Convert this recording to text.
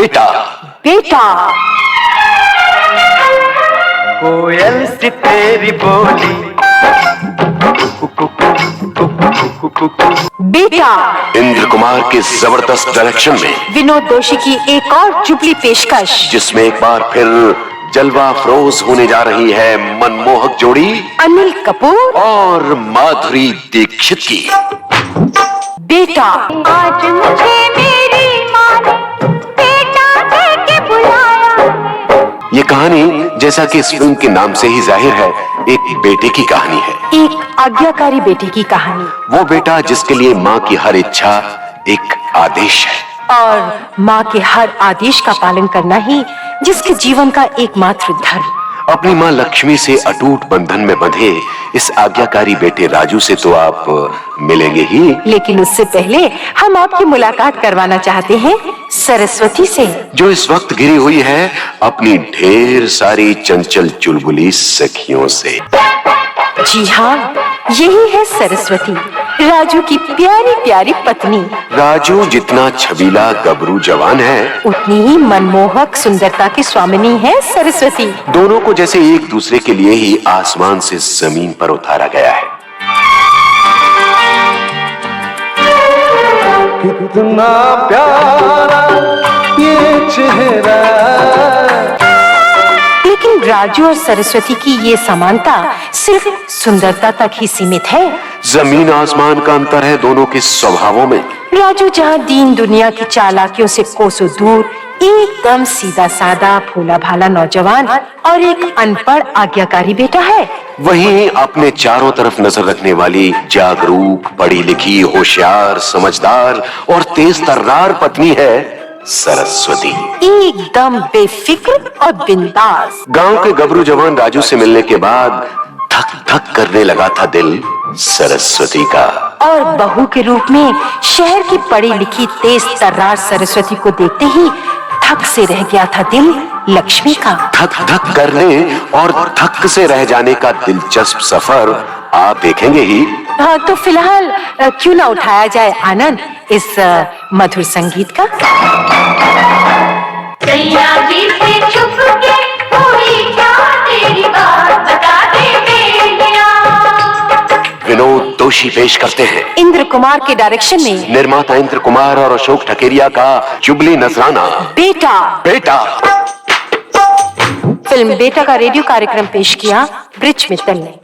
बेटा। बेटा। कोयल सी तेरी बोली, बेटा। इंद्र कुमार के जबरदस्त डायरेक्शन में विनोद दोषी की एक और जुबली पेशकश, जिसमें एक बार फिर जलवा फरोज होने जा रही है मनमोहक जोड़ी अनिल कपूर और माधुरी दीक्षित की। बेटा। आज मुझे मेरी माँ ने बेटा कह के बुलाया। ये कहानी, जैसा कि इस फिल्म के नाम से ही जाहिर है, एक बेटे की कहानी है। एक आज्ञाकारी बेटे की कहानी। वो बेटा जिसके लिए माँ की हर इच्छा एक आदेश है, और माँ के हर आदेश का पालन करना ही जिसके जीवन का एकमात्र धर्म। अपनी माँ लक्ष्मी से अटूट बंधन में बंधे इस आज्ञाकारी बेटे राजू से तो आप मिलेंगे ही, लेकिन उससे पहले हम आपकी मुलाकात करवाना चाहते हैं सरस्वती से, जो इस वक्त घिरी हुई है अपनी ढेर सारी चंचल चुलबुली सखियों से। जी हाँ, यही है सरस्वती, राजू की प्यारी प्यारी पत्नी। राजू जितना छबीला गबरू जवान है, उतनी ही मनमोहक सुंदरता की स्वामिनी है सरस्वती। दोनों को जैसे एक दूसरे के लिए ही आसमान से जमीन पर उतारा गया है। कितना प्यारा ये चेहरा। लेकिन राजू और सरस्वती की ये समानता सिर्फ सुंदरता तक ही सीमित है। जमीन आसमान का अंतर है दोनों के स्वभावों में। राजू जहाँ दीन दुनिया की चालाकियों से कोसों दूर एकदम सीधा सादा भोला भाला नौजवान और एक अनपढ़ आज्ञाकारी बेटा है, वहीं अपने चारों तरफ नजर रखने वाली जागरूक, पढ़ी लिखी, होशियार, समझदार और तेज तर्रार पत्नी है सरस्वती। एकदम बेफिक्र और बिंदास। गांव के गबरू जवान राजू से मिलने के बाद धक धक करने लगा था दिल सरस्वती का, और बहू के रूप में शहर की पढ़ी लिखी तेज तर्रार सरस्वती को देखते ही थक से रह गया था दिल लक्ष्मी का। धक धक करने और धक से रह जाने का दिलचस्प सफर आप देखेंगे ही। हाँ, तो फिलहाल क्यों ना उठाया जाए आनंद इस मधुर संगीत का। जी से छुप के कोई क्या तेरी बात बता दे मेरिया। विनोद दोषी पेश करते हैं इंद्र कुमार के डायरेक्शन में निर्माता इंद्र कुमार और अशोक ठकेरिया का जुबली नजराना बेटा। बेटा। फिल्म बेटा का रेडियो कार्यक्रम पेश किया ब्रिज मित्तल ने।